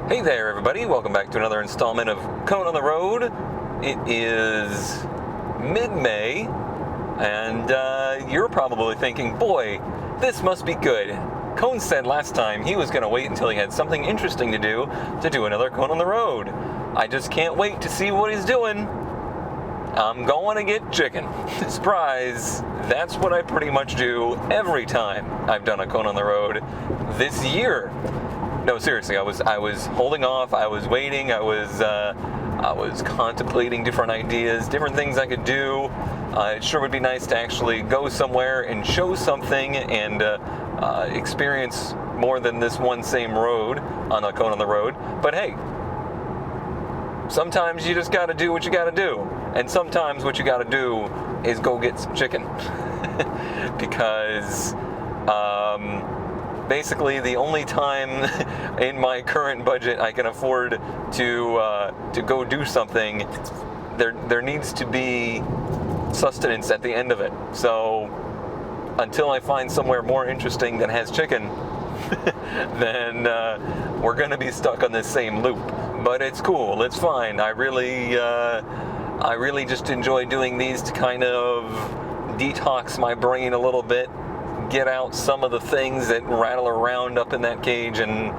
Hey there, everybody. Welcome back to another installment of Cone on the Road. It is mid-May, and you're probably thinking, boy, this must be good. Cone said last time he was going to wait until he had something interesting to do another Cone on the Road. I just can't wait to see what he's doing. I'm going to get chicken. Surprise! That's what I pretty much do every time I've done a Cone on the Road this year. No, seriously, I was holding off. I was waiting. I was contemplating different ideas, different things I could do. It sure would be nice to actually go somewhere and show something and experience more than this one same road on a Cone on the Road. But hey, sometimes you just got to do what you got to do, and sometimes what you got to do is go get some chicken, because. Basically, the only time in my current budget I can afford to go do something, there needs to be sustenance at the end of it. So until I find somewhere more interesting that has chicken, then we're going to be stuck on this same loop. But it's cool. It's fine. I really just enjoy doing these to kind of detox my brain a little bit. Get out some of the things that rattle around up in that cage and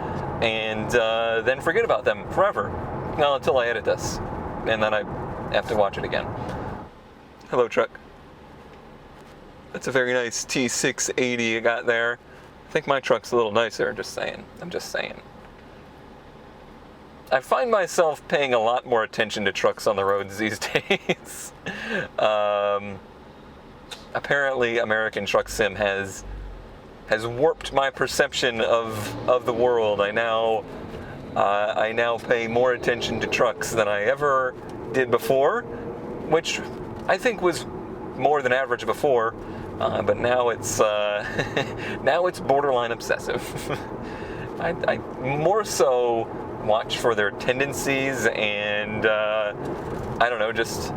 then forget about them forever. Well, until I edit this, and then I have to watch it again. Hello, truck. That's a very nice T680 you got there. I think my truck's a little nicer, I'm just saying. I find myself paying a lot more attention to trucks on the roads these days. Apparently, American Truck Sim has warped my perception of the world. I now pay more attention to trucks than I ever did before, which I think was more than average before. But now it's borderline obsessive. I more so watch for their tendencies and I don't know, just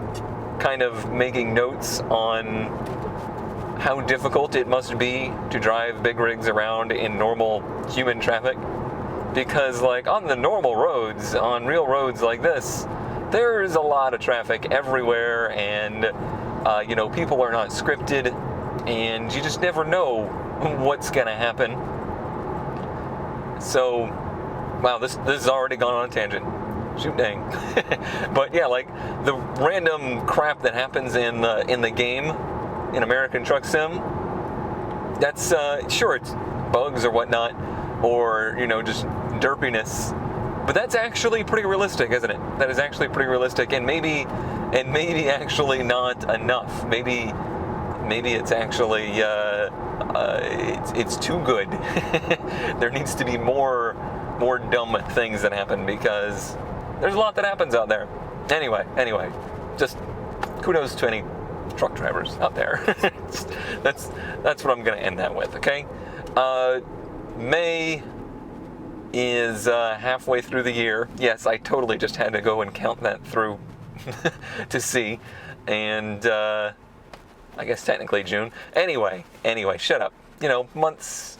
kind of making notes on how difficult it must be to drive big rigs around in normal human traffic. Because like on the normal roads, on real roads like this, there's a lot of traffic everywhere, and people are not scripted, and you just never know what's gonna happen. So, wow, this has already gone on a tangent. Shoot dang. But yeah, like the random crap that happens in the game in American Truck Sim, that's sure it's bugs or whatnot, or just derpiness, but that's actually pretty realistic, isn't it? That is actually pretty realistic, and maybe actually not enough. Maybe it's actually it's too good. There needs to be more dumb things that happen, because there's a lot that happens out there. Anyway, just kudos to any truck drivers out there. That's what I'm going to end that with, okay? May is halfway through the year. Yes, I totally just had to go and count that through to see. And I guess technically June. Anyway, shut up. Months,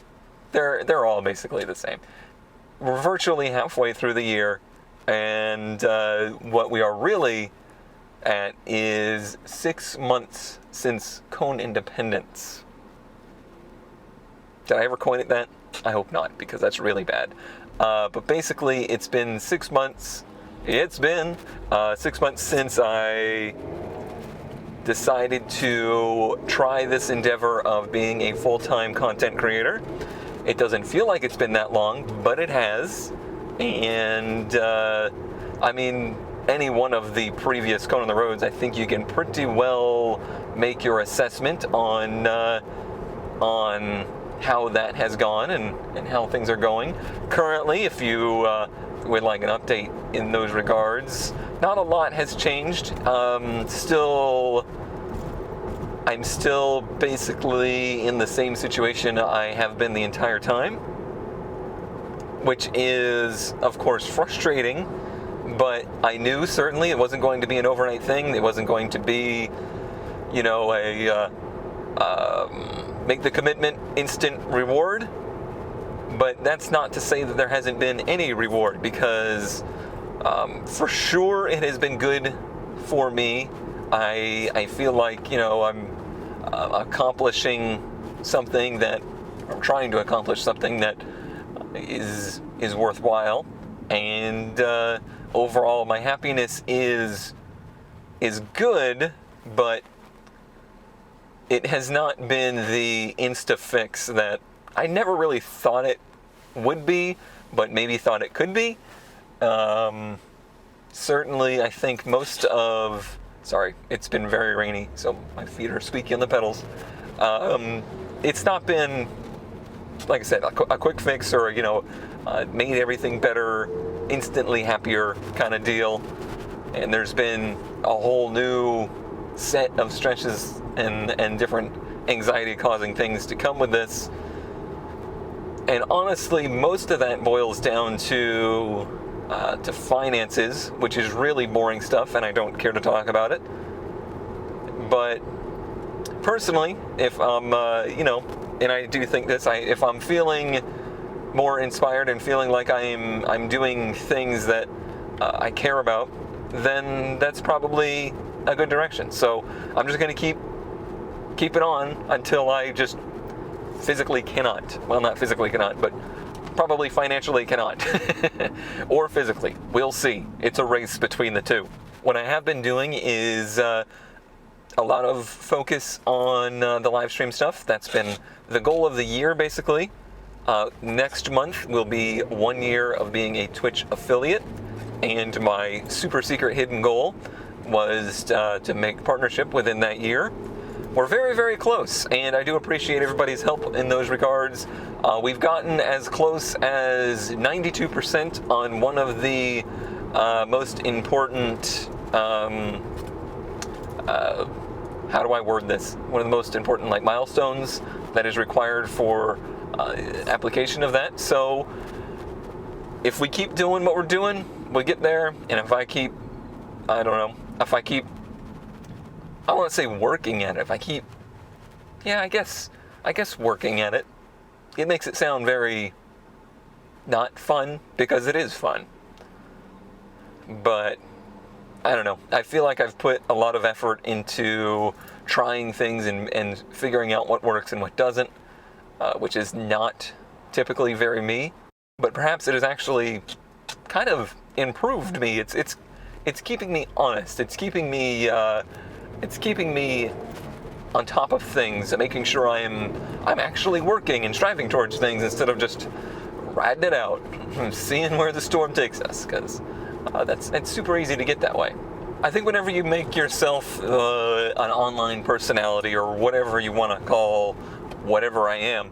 they're all basically the same. We're virtually halfway through the year. And what we are really at is 6 months since Cone independence. Did I ever coin it that? I hope not, because that's really bad. But basically, it's been 6 months. It's been 6 months since I decided to try this endeavor of being a full-time content creator. It doesn't feel like it's been that long, but it has. And any one of the previous Cone on the Roads, I think you can pretty well make your assessment on how that has gone and how things are going. Currently, if you would like an update in those regards, not a lot has changed. I'm still basically in the same situation I have been the entire time, which is, of course, frustrating, but I knew certainly it wasn't going to be an overnight thing. It wasn't going to be, make the commitment, instant reward. But that's not to say that there hasn't been any reward, because for sure it has been good for me. I feel like, I'm accomplishing something that, I'm trying to accomplish something that is worthwhile, and overall my happiness is good, but it has not been the insta fix that I never really thought it would be, but maybe thought it could be. Certainly, I think sorry, it's been very rainy, so my feet are squeaky on the pedals. It's not been, like I said, a quick fix or, made everything better, instantly happier kind of deal. And there's been a whole new set of stresses and different anxiety-causing things to come with this. And honestly, most of that boils down to finances, which is really boring stuff, and I don't care to talk about it. But personally, if I'm, and I do think this, if I'm feeling more inspired and feeling like I'm doing things that I care about, then that's probably a good direction. So I'm just going to keep it on until I just physically cannot. Well, not physically cannot, but probably financially cannot. Or physically. We'll see. It's a race between the two. What I have been doing is a lot of focus on the live stream stuff. That's been the goal of the year, basically. Next month will be 1 year of being a Twitch affiliate, and my super secret hidden goal was to make partnership within that year. We're very, very close, and I do appreciate everybody's help in those regards. We've gotten as close as 92% on one of the most important, how do I word this? One of the most important milestones that is required for application of that. So if we keep doing what we're doing, we'll get there. And if I keep, I want to say working at it. I guess working at it. It makes it sound very not fun, because it is fun. But I don't know. I feel like I've put a lot of effort into trying things and figuring out what works and what doesn't, which is not typically very me. But perhaps it has actually kind of improved me. It's keeping me honest. It's keeping me on top of things, and making sure I'm actually working and striving towards things instead of just riding it out, seeing where the storm takes us, because it's super easy to get that way. I think whenever you make yourself an online personality, or whatever you want to call whatever I am,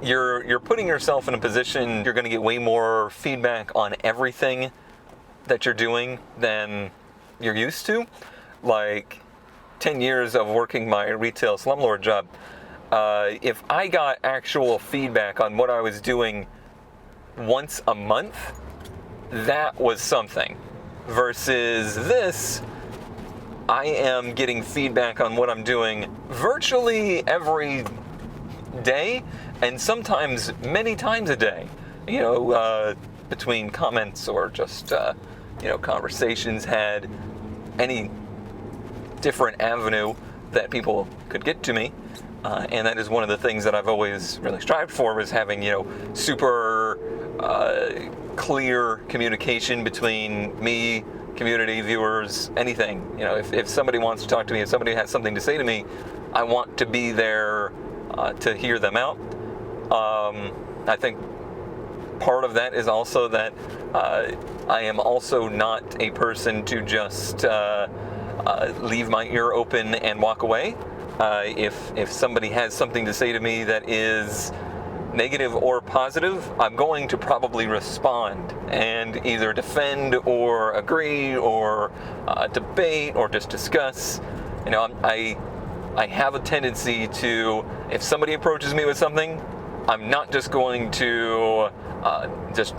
you're putting yourself in a position you're going to get way more feedback on everything that you're doing than you're used to. Like 10 years of working my retail slumlord job, if I got actual feedback on what I was doing once a month, that was something. Versus this, I am getting feedback on what I'm doing virtually every day, and sometimes many times a day. Between comments or just conversations had, any different avenue that people could get to me, and that is one of the things that I've always really strived for, was having super clear communication between me, community, viewers, anything. If somebody wants to talk to me, if somebody has something to say to me, I want to be there to hear them out. I think part of that is also that I am also not a person to just leave my ear open and walk away. If somebody has something to say to me that is negative or positive, I'm going to probably respond and either defend or agree or debate or just discuss. I have a tendency to, if somebody approaches me with something, I'm not just going to just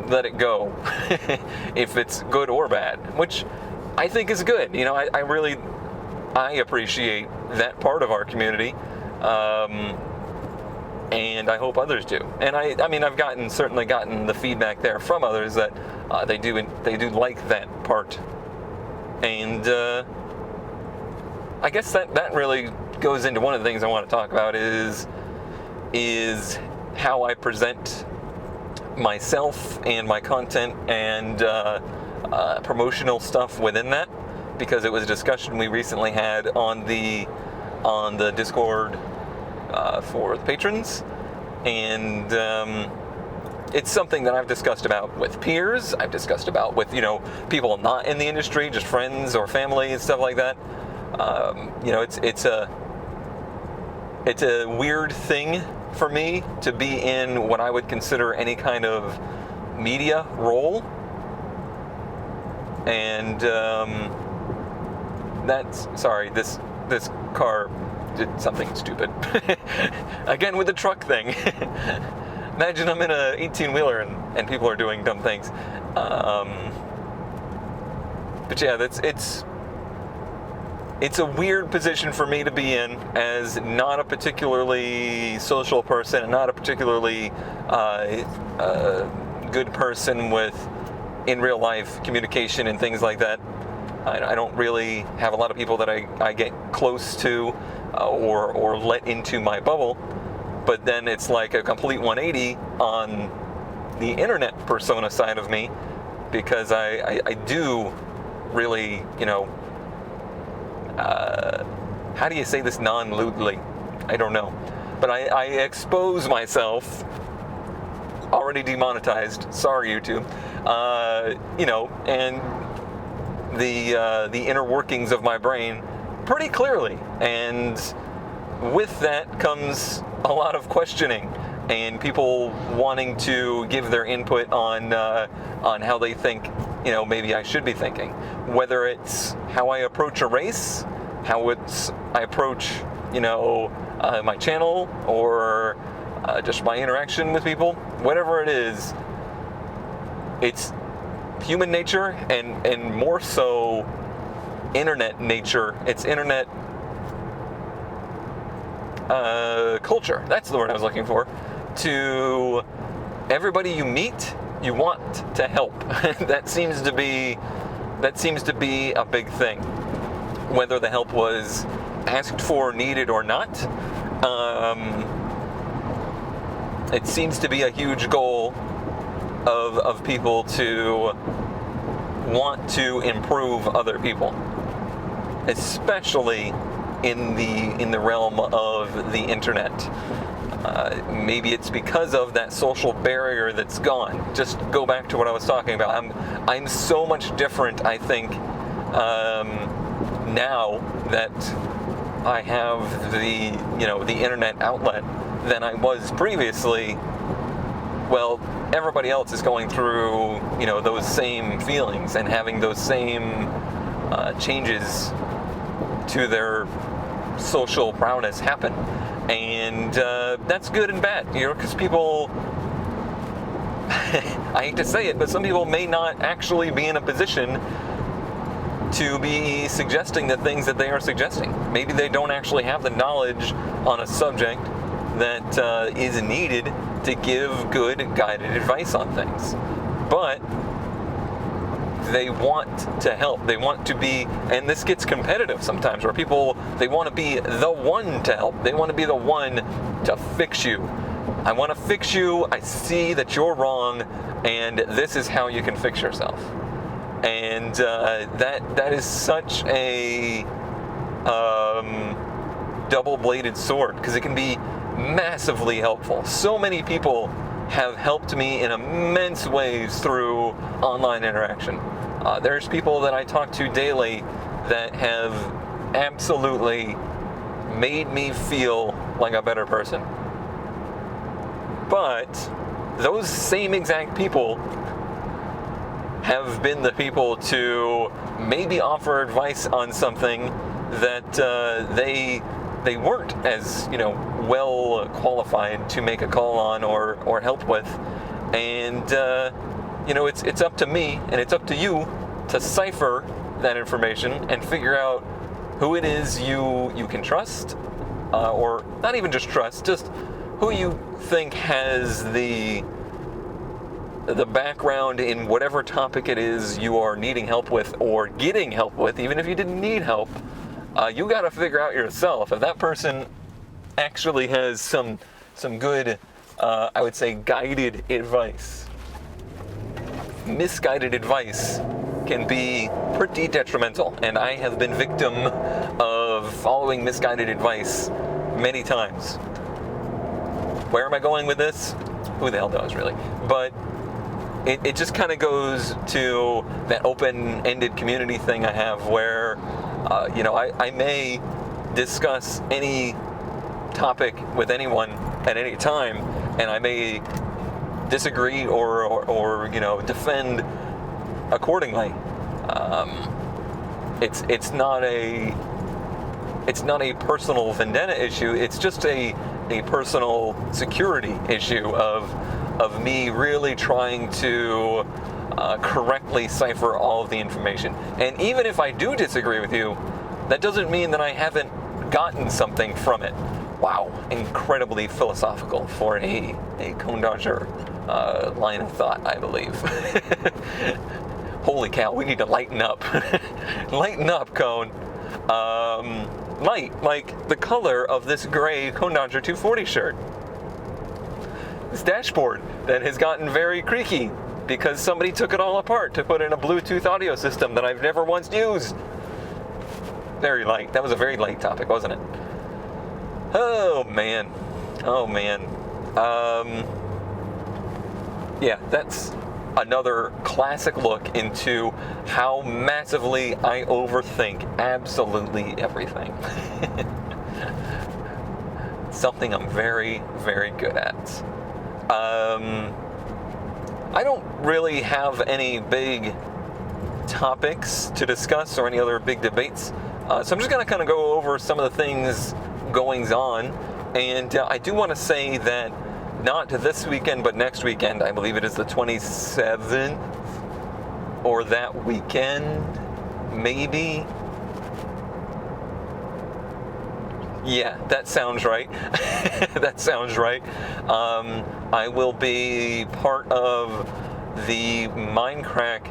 let it go if it's good or bad, which I think is good. I appreciate that part of our community. and I hope others do. And I mean, I've certainly gotten the feedback there from others that they do like that part. And I guess that really goes into one of the things I want to talk about is how I present myself and my content and promotional stuff within that, because it was a discussion we recently had on the Discord for the patrons, and it's something that I've discussed about with peers. I've discussed about with people not in the industry, just friends or family and stuff like that. It's a weird thing for me to be in what I would consider any kind of media role, and this car did something stupid again with the truck thing. Imagine I'm in a 18-wheeler and people are doing dumb things. But yeah, it's a weird position for me to be in as not a particularly social person and not a particularly good person with in real life communication and things like that. I don't really have a lot of people that I get close to or let into my bubble. But then it's like a complete 180 on the internet persona side of me, because I do really, how do you say this non-lewdly? I don't know. But I expose myself, already demonetized, sorry YouTube, and the inner workings of my brain pretty clearly. And with that comes a lot of questioning and people wanting to give their input on how they think, maybe I should be thinking. Whether it's how I approach a race, how I approach, my channel, or just my interaction with people, whatever it is, it's human nature and more so internet nature. It's internet culture. That's the word I was looking for. To everybody you meet, you want to help. That seems to be a big thing. Whether the help was asked for, needed, or not, it seems to be a huge goal of people to want to improve other people, especially in the realm of the internet. Maybe it's because of that social barrier that's gone. Just go back to what I was talking about. I'm so much different, I think, now that I have the internet outlet than I was previously. Well, everybody else is going through those same feelings and having those same changes to their social prowess happen, and that's good and bad, because people, I hate to say it, but some people may not actually be in a position to be suggesting the things that they are suggesting. Maybe they don't actually have the knowledge on a subject that is needed to give good guided advice on things, but they want to help. They want to be, and this gets competitive sometimes, where people, they want to be the one to help. They want to be the one to fix you. I want to fix you. I see that you're wrong, and this is how you can fix yourself. And that is such a double-bladed sword, because it can be massively helpful. So many people have helped me in immense ways through online interaction. There's people that I talk to daily that have absolutely made me feel like a better person. But those same exact people have been the people to maybe offer advice on something that they weren't as well qualified to make a call on or help with, and it's up to me and it's up to you to cipher that information and figure out who it is you can trust, or not even just trust, just who you think has the background in whatever topic it is you are needing help with or getting help with, even if you didn't need help. You got to figure out yourself if that person actually has some good, I would say, guided advice. Misguided advice can be pretty detrimental, and I have been victim of following misguided advice many times. Where am I going with this? Who the hell knows, really? But it just kind of goes to that open-ended community thing I have where, I may discuss any topic with anyone at any time, and I may disagree or defend accordingly. It's not a personal vendetta issue. It's just a personal security issue of me really trying to correctly cipher all of the information. And even if I do disagree with you, that doesn't mean that I haven't gotten something from it. Wow, incredibly philosophical for a Cone Dodger line of thought, I believe. Holy cow, we need to lighten up. Lighten up, Cone. Light, like the color of this gray Cone Dodger 240 shirt. This dashboard that has gotten very creaky because somebody took it all apart to put in a Bluetooth audio system that I've never once used. Very light. That was a very light topic, wasn't it? Oh man. Yeah, that's another classic look into how massively I overthink absolutely everything. Something I'm very, very good at. I don't really have any big topics to discuss or any other big debates, so I'm just going to kind of go over some of the things goings on, and I do want to say that not this weekend, but next weekend, I believe it is the 27th, or that weekend, maybe. Yeah, that sounds right. That sounds right. I will be part of the Mindcrack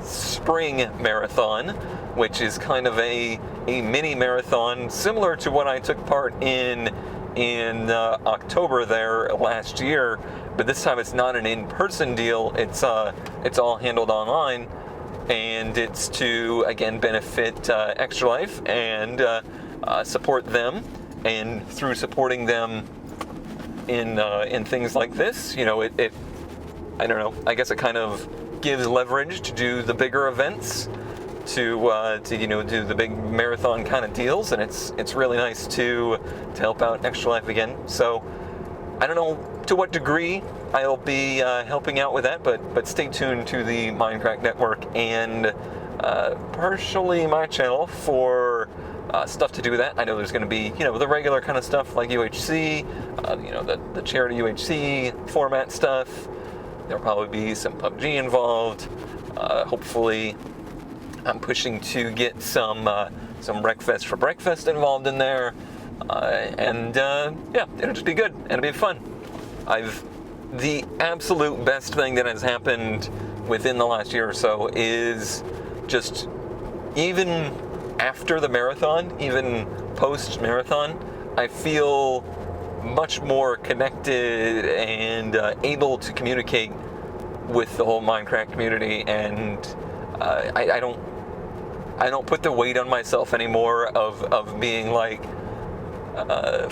Spring Marathon, which is kind of a mini marathon similar to what I took part in October there last year, but this time it's not an in-person deal. It's all handled online, and it's to again benefit Extra Life and support them, and through supporting them in things like this, it I don't know, I guess it kind of gives leverage to do the bigger events, to do the big marathon kind of deals, and it's really nice to help out Extra Life again. So I don't know to what degree I'll be helping out with that, but stay tuned to the Mindcrack Network and partially my channel for stuff to do with that. I know there's going to be the regular kind of stuff like UHC, the charity UHC format stuff. There'll probably be some PUBG involved. Hopefully, I'm pushing to get some Wreckfest for Breakfast involved in there, and it'll just be good and it'll be fun. The absolute best thing that has happened within the last year or so is just even after the marathon, even post-marathon, I feel much more connected and able to communicate with the whole Mindcrack community, and I don't put the weight on myself anymore of being like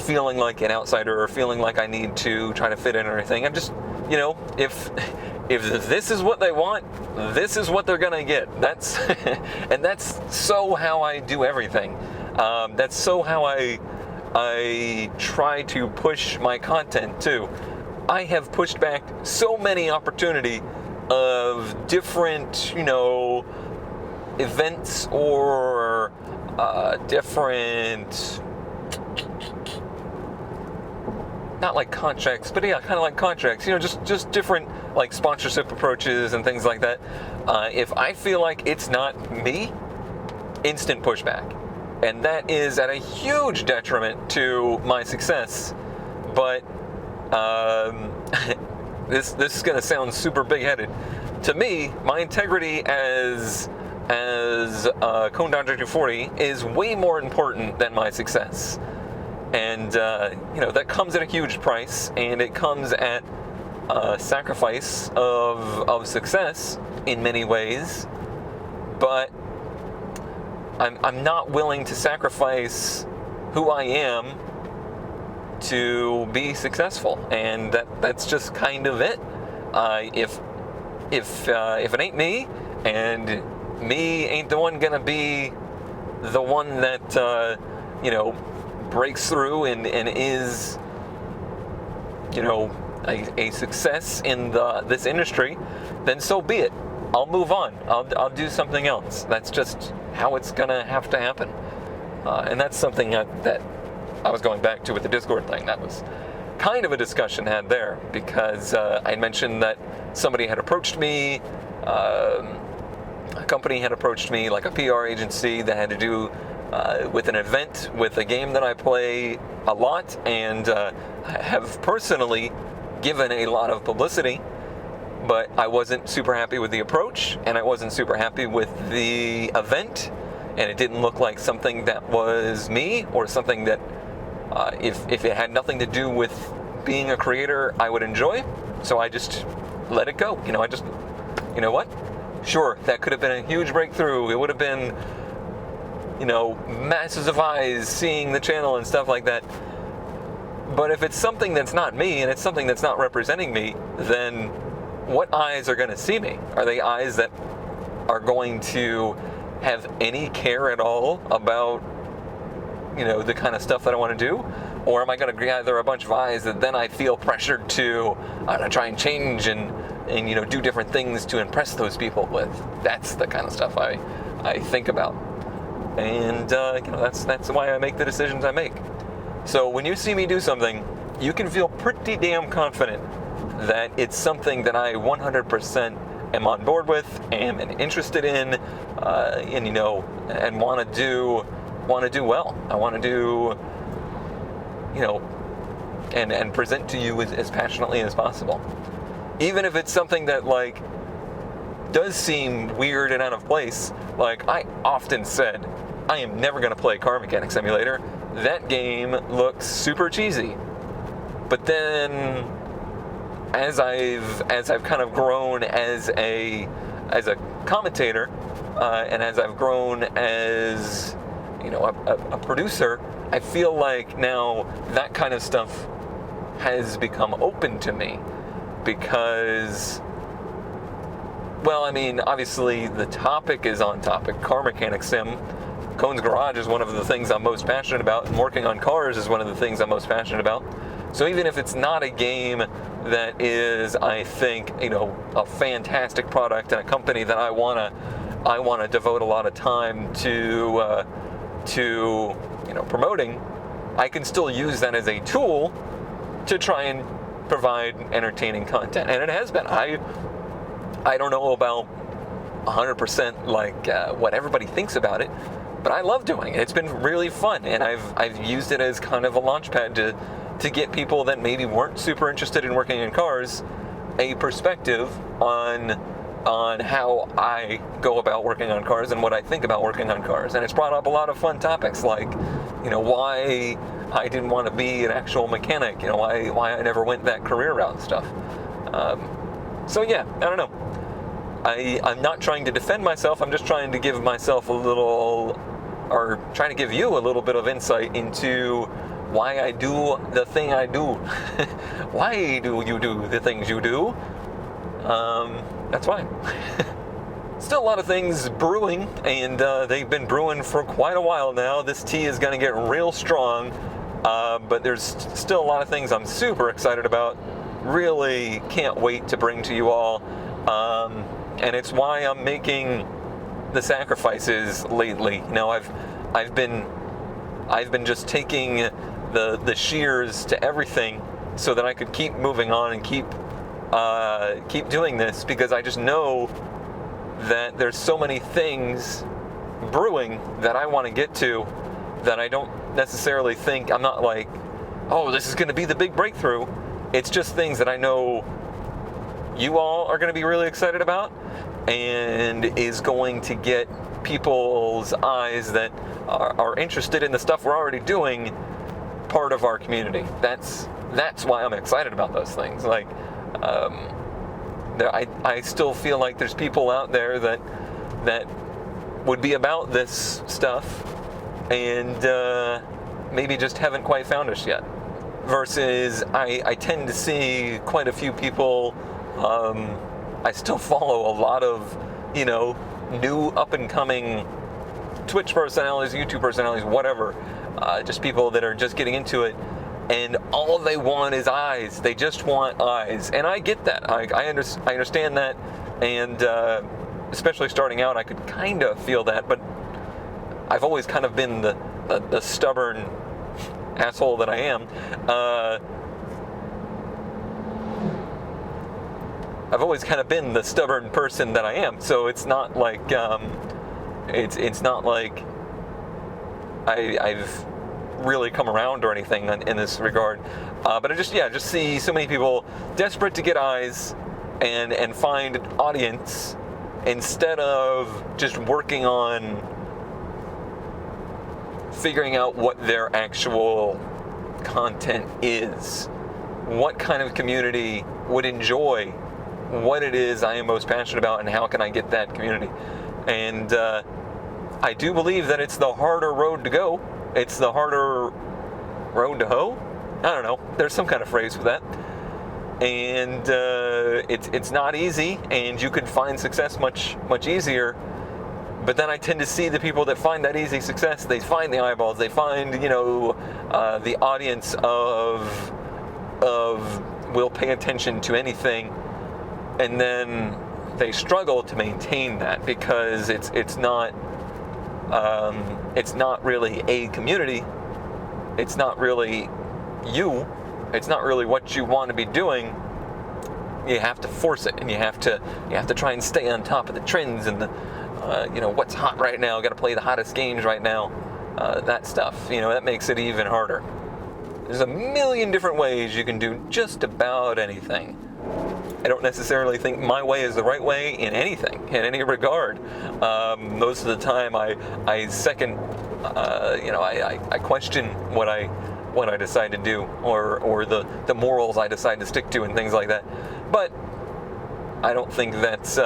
feeling like an outsider or feeling like I need to try to fit in or anything. I'm just, if this is what they want, this is what they're gonna get. That's and that's so how I do everything. That's so how I try to push my content too. I have pushed back so many opportunity of different, events or different, not like contracts, but yeah, kind of like contracts, just different like sponsorship approaches and things like that. If I feel like it's not me, instant pushback. And that is at a huge detriment to my success. But Um, this is going to sound super big-headed. To me, my integrity as Cone Dodger 240 is way more important than my success. And, that comes at a huge price, and it comes at a sacrifice of success in many ways. But I'm not willing to sacrifice who I am to be successful, and that's just kind of it. If it ain't me, and me ain't the one gonna be the one that breaks through and is a success in this industry, then so be it. I'll move on. I'll do something else. That's just how it's gonna have to happen. And that's something that I was going back to with the Discord thing. That was kind of a discussion had there, because I mentioned that somebody had approached me, a company had approached me, like a PR agency that had to do with an event with a game that I play a lot, and have personally given a lot of publicity, but I wasn't super happy with the approach, and I wasn't super happy with the event, and it didn't look like something that was me, or something that if it had nothing to do with being a creator, I would enjoy. So I just let it go. What? Sure, that could have been a huge breakthrough. It would have been, masses of eyes seeing the channel and stuff like that. But if it's something that's not me, and it's something that's not representing me, then what eyes are going to see me? Are they eyes that are going to have any care at all about the kind of stuff that I want to do? Or am I going to gather a bunch of eyes that then I feel pressured to try and change and do different things to impress those people with? That's the kind of stuff I think about. And that's why I make the decisions I make. So when you see me do something, you can feel pretty damn confident that it's something that I 100% am on board with, am interested in, and want to do well. I want to do, and present to you as passionately as possible. Even if it's something that does seem weird and out of place. Like I often said, I am never going to play Car Mechanic Simulator. That game looks super cheesy. But then, as I've kind of grown as a commentator, and as I've grown as a producer, I feel like now that kind of stuff has become open to me, because, well, I mean, obviously the topic is on topic. Car Mechanic Sim, Cone's Garage is one of the things I'm most passionate about, and working on cars is one of the things I'm most passionate about. So even if it's not a game that is, I think, a fantastic product and a company that I wanna devote a lot of time to promoting, I can still use that as a tool to try and provide entertaining content, and it has been. I don't know about 100% what everybody thinks about it, but I love doing it. It's been really fun, and I've used it as kind of a launch pad to get people that maybe weren't super interested in working in cars a perspective on how I go about working on cars and what I think about working on cars. And it's brought up a lot of fun topics, like why I didn't want to be an actual mechanic, why I never went that career route and stuff. So yeah, I don't know. I'm not trying to defend myself. I'm just trying to give myself trying to give you a little bit of insight into why I do the thing I do. Why do you do the things you do? That's why. Still a lot of things brewing, and they've been brewing for quite a while now. This tea is going to get real strong, but there's still a lot of things I'm super excited about. Really can't wait to bring to you all. And it's why I'm making the sacrifices lately. I've been just taking the shears to everything so that I could keep moving on and keep doing this, because I just know that there's so many things brewing that I want to get to that I don't necessarily think, I'm not like, oh, this is going to be the big breakthrough. It's just things that I know you all are going to be really excited about, and is going to get people's eyes that are interested in the stuff we're already doing part of our community. That's why I'm excited about those things. Like, I still feel like there's people out there that would be about this stuff, and maybe just haven't quite found us yet. Versus, I tend to see quite a few people. I still follow a lot of, new up-and-coming Twitch personalities, YouTube personalities, whatever. Just people that are just getting into it, and all they want is eyes. They just want eyes, and I get that. I understand that, and especially starting out, I could kind of feel that. But I've always kind of been the stubborn asshole that I am. I've always kind of been the stubborn person that I am. So it's not like it's not like I've really come around or anything in this regard. But I just see so many people desperate to get eyes and find an audience, instead of just working on figuring out what their actual content is. What kind of community would enjoy what it is I am most passionate about, and how can I get that community? And I do believe that it's the harder road to go. It's the harder road to hoe? I don't know. There's some kind of phrase for that. And it's not easy, and you could find success much easier. But then I tend to see the people that find that easy success, they find the eyeballs, they find, the audience of will pay attention to anything, and then they struggle to maintain that, because it's not really a community. It's not really you. It's not really what you want to be doing. You have to force it, and you have to try and stay on top of the trends and the what's hot right now. Got to play the hottest games right now. That stuff, that makes it even harder. There's a million different ways you can do just about anything. I don't necessarily think my way is the right way in anything, in any regard. Most of the time, I second, I question what I decide to do, or the morals I decide to stick to, and things like that. But I don't think that's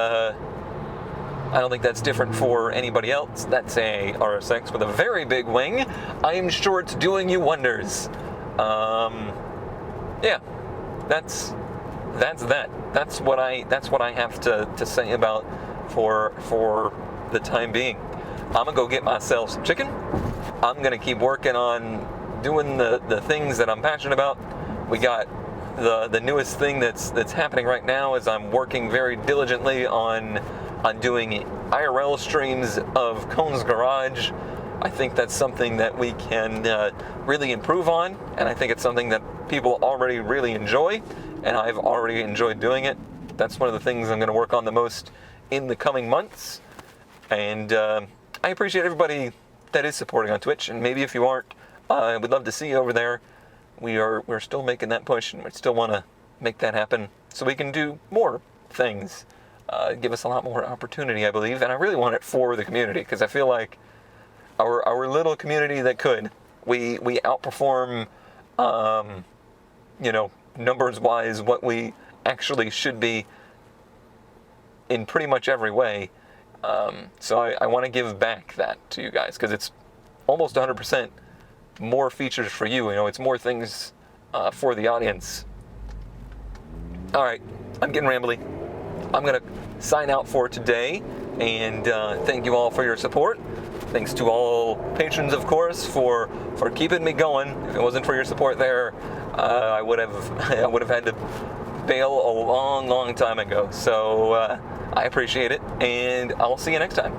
different for anybody else. That's a RSX with a very big wing. I am sure it's doing you wonders. That's that. That's what I have to say about for the time being. I'm gonna go get myself some chicken. I'm gonna keep working on doing the things that I'm passionate about. We got the newest thing that's happening right now is I'm working very diligently on doing IRL streams of Cone's Garage. I think that's something that we can really improve on, and I think it's something that people already really enjoy, and I've already enjoyed doing it. That's one of the things I'm going to work on the most in the coming months, and I appreciate everybody that is supporting on Twitch, and maybe if you aren't, I would love to see you over there. We're still making that push, and we still want to make that happen so we can do more things. Give us a lot more opportunity, I believe, and I really want it for the community, because I feel like our little community that could, we outperform, numbers-wise what we actually should be in pretty much every way. So I want to give back that to you guys, because it's almost 100% more features for you. It's more things for the audience. All right, I'm getting rambly. I'm going to sign out for today, and thank you all for your support. Thanks to all patrons, of course, for keeping me going. If it wasn't for your support there, I would have had to bail a long time ago. So I appreciate it, and I'll see you next time.